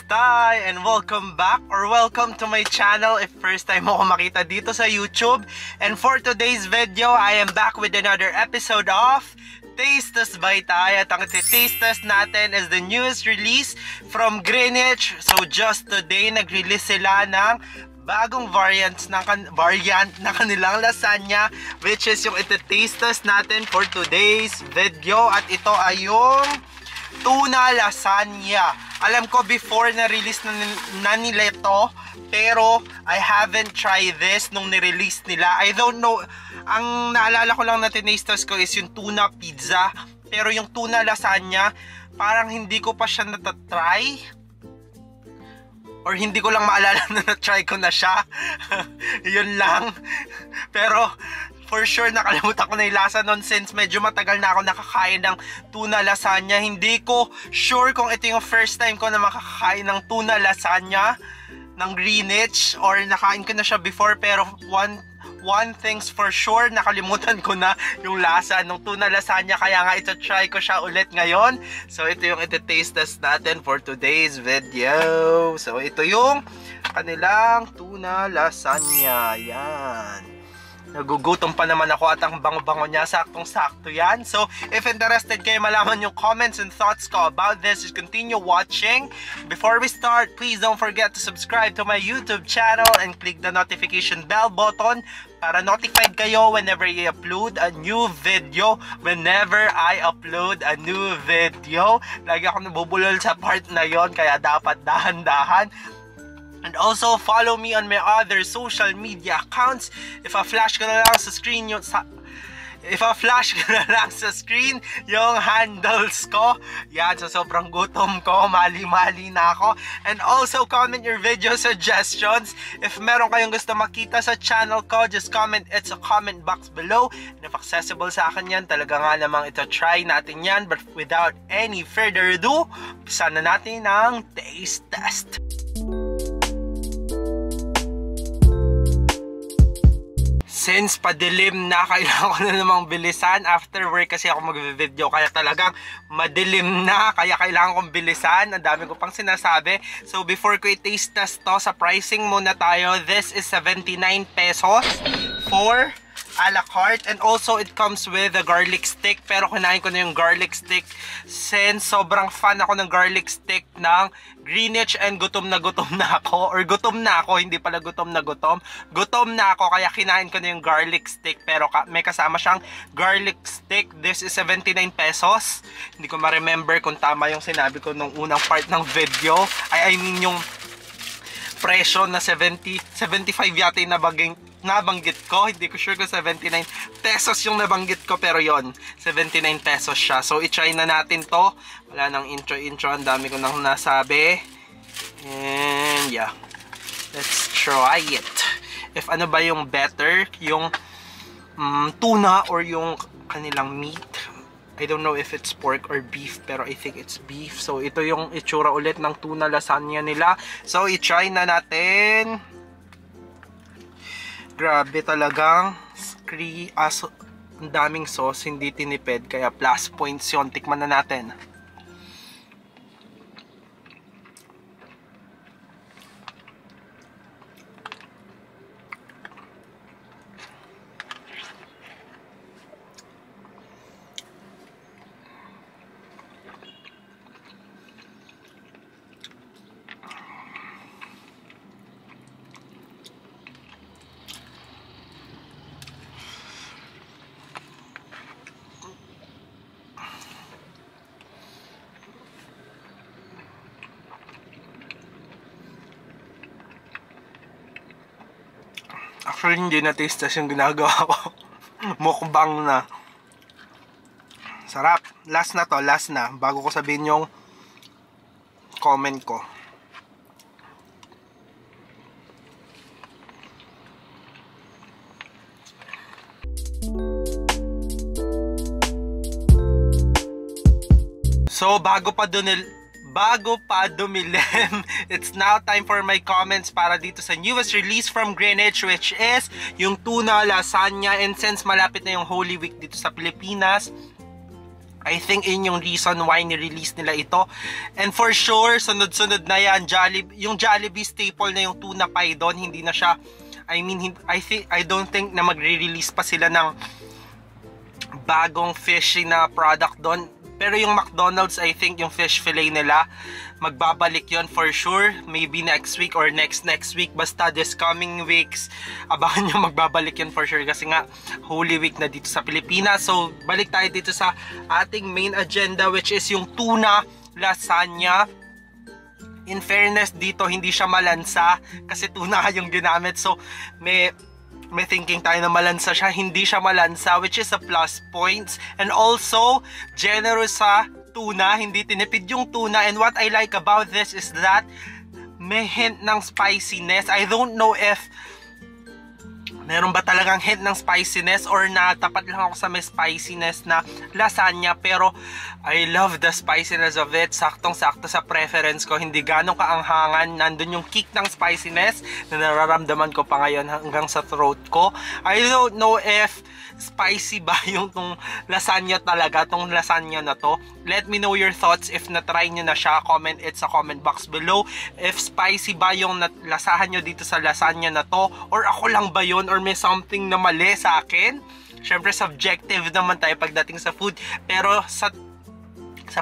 Tay! And welcome back or welcome to my channel if first time mo ko makita dito sa YouTube. And for today's video, I am back with another episode of Taste Test by Tay. At ang taste test natin is the newest release from Greenwich. So just today, nag-release sila ng bagong variant na kanilang lasagna, which is yung iti-taste test natin for today's video. At ito ay yung tuna lasagna. Alam ko before na-release na nila ito, pero I haven't tried this nung ni-release nila. I don't know, ang naalala ko lang na tinaste test ko is yung tuna pizza, pero yung tuna lasagna parang hindi ko pa siya natatry, or hindi ko lang maalala na na-try ko na siya. Yun lang. Pero for sure nakalimutan ko na yung lasa nun since medyo matagal na ako nakakain ng tuna lasagna. Hindi ko sure kung ito yung first time ko na makakain ng tuna lasagna ng Greenwich or nakain ko na siya before, pero one thing's for sure, nakalimutan ko na yung lasa ng tuna lasagna, kaya nga ito try ko siya ulit ngayon. So ito yung iti-taste test natin for today's video. So ito yung kanilang tuna lasagna. Yan. Nagugutom pa naman ako at ang bango-bango niya, saktong-sakto yan. So, if interested kayo malaman yung comments and thoughts ko about this, just continue watching. Before we start, please don't forget to subscribe to my YouTube channel and click the notification bell button para notified kayo whenever I upload a new video. Whenever I upload a new video, lagi ako nabubulol sa part na yon, kaya dapat dahan-dahan. And also, follow me on my other social media accounts. If a-flash ko na lang sa screen yung handles ko. Yan, so sobrang gutom ko, mali-mali na ako. And also, comment your video suggestions. If meron kayong gusto makita sa channel ko, just comment it sa comment box below. And if accessible sa akin yan, talaga nga namang ito try natin yan. But without any further ado, umpisa na natin ang taste test. Since padilim na, kailangan ko na namang bilisan. After work kasi ako mag-video, kaya talagang madilim na, kaya kailangan kong bilisan. Ang dami ko pang sinasabi. So before ko i-taste test to, sa pricing muna tayo. This is 79 pesos for a la carte, and also it comes with a garlic stick, pero kinain ko na yung garlic stick since sobrang fan ako ng garlic stick ng Greenwich, and gutom na ako, or gutom na ako, hindi pala gutom na ako, kaya kinain ko na yung garlic stick, pero may kasama siyang garlic stick. This is 79 pesos. Hindi ko ma-remember kung tama yung sinabi ko nung unang part ng video. I mean yung presyo na 75 yata yung nabanggit ko. Hindi ko sure kung 79 pesos yung nabanggit ko, pero yon 79 pesos siya. So i-try na natin to. Wala nang intro, ang dami ko nang nasabi. And yeah, let's try it. If ano ba yung better, yung tuna or yung kanilang meat. I don't know if it's pork or beef, pero I think it's beef. So ito yung itsura ulit ng tuna lasagna nila. So i-try na natin. Grabe talagang ang daming sauce, hindi tinipid, kaya plus points yun. Tikman na natin. Actually, hindi na taste test yung ginagawa ko. Mukbang na. Sarap. Last na. Bago ko sabihin yung comment ko. So, bago pa dumilim, it's now time for my comments para dito sa newest release from Greenwich, which is yung tuna lasagna. And since malapit na yung Holy Week dito sa Pilipinas, I think yun yung reason why ni-release nila ito. And for sure, sunod-sunod na yan. Yung Jollibee staple na yung tuna pie doon, hindi na siya, I don't think na magre-release pa sila ng bagong fishy na product doon. Pero yung McDonald's, I think yung fish fillet nila, magbabalik yon for sure. Maybe next week or next week. Basta this coming weeks, abangan nyo magbabalik yun for sure. Kasi nga, Holy Week na dito sa Pilipinas. So, balik tayo dito sa ating main agenda, which is yung tuna lasagna. In fairness, dito hindi siya malansa kasi tuna yung ginamit. So, may thinking tayo na malansa siya. Hindi siya malansa, which is a plus points. And also, generous sa tuna. Hindi tinipid yung tuna. And what I like about this is that may hint ng spiciness. I don't know if meron ba talagang hint ng spiciness or natapat lang ako sa may spiciness na lasagna, pero I love the spiciness of it. Saktong-sakto sa preference ko, hindi ganong kaanghangan. Nandun yung kick ng spiciness na nararamdaman ko pa ngayon hanggang sa throat ko. I don't know if spicy ba yung tong lasagna talaga, tong lasagna na to. Let me know your thoughts if na-try nyo na siya. Comment it sa comment box below. If spicy ba yung lasahan nyo dito sa lasagna na to, or ako lang ba yun, or may something na mali sa akin. Syempre subjective naman tayo pagdating sa food, pero sa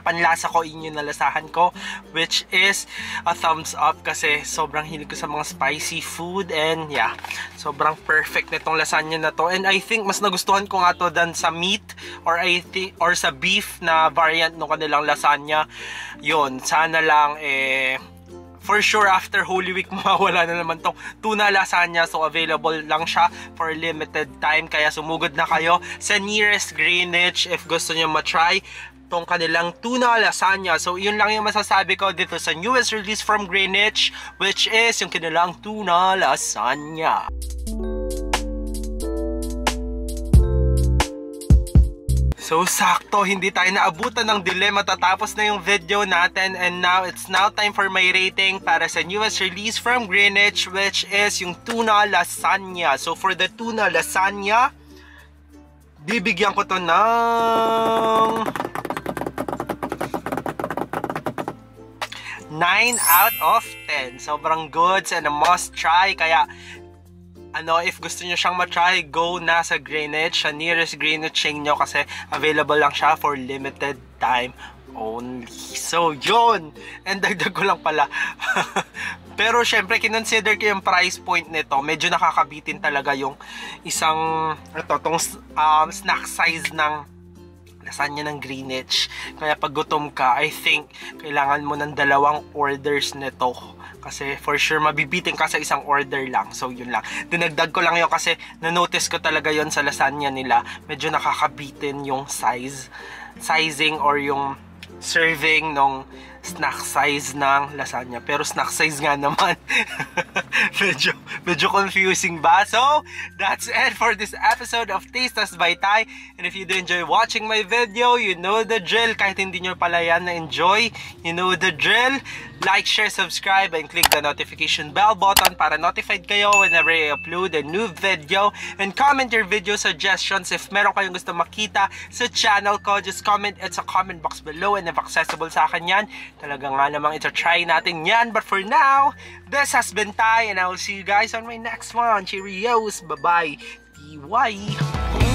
panlasa ko, inyo nalasahan ko, which is a thumbs up kasi sobrang hilig ko sa mga spicy food. And yeah, sobrang perfect nitong lasagna na to. And I think mas nagustuhan ko nga to than sa meat or sa beef na variant ng kanilang lasagna. Yun, sana lang for sure after Holy Week mawawala na naman tong tuna lasagna. So available lang siya for limited time, kaya sumugod na kayo sa nearest Greenwich if gusto nyo matry tong kanilang tuna lasagna. So yun lang yung masasabi ko dito sa newest release from Greenwich, which is yung kanilang tuna lasagna. So sakto, hindi tayo naabutan ng delay, matatapos na yung video natin. And now, it's now time for my rating para sa newest release from Greenwich, which is yung tuna lasagna. So for the tuna lasagna, bibigyan ko to ng 9 out of 10. Sobrang goods and a must try. Kaya if gusto nyo siyang matry, go na sa Greenwich, sa nearest Greenwich chain nyo, kasi available lang siya for limited time only. So yun, and dagdag ko lang pala pero syempre kinonsider ko yung price point nito. Medyo nakakabitin talaga yung isang tong snack size ng lasagna ng Greenwich. Kaya pag gutom ka, I think kailangan mo ng 2 orders nito, kasi for sure mabibitin ka sa isang order lang. So yun lang, dinagdag ko lang yun kasi na-notice ko talaga yon sa lasagna nila. Medyo nakakabitin yung sizing or yung serving ng snack size ng lasagna. Pero snack size nga naman. medyo confusing ba? So, that's it for this episode of Taste Test by Ty. And if you do enjoy watching my video, you know the drill. Kahit hindi nyo pala yan na-enjoy, you know the drill. Like, share, subscribe, and click the notification bell button para notified kayo whenever I upload a new video. And comment your video suggestions. If meron kayong gusto makita sa channel ko, just comment it sa comment box below. And if accessible sa akin yan, talaga nga namang ito-try natin yan. But for now, this has been Ty, and I will see you guys on my next one. Cheerios! Bye-bye! TY!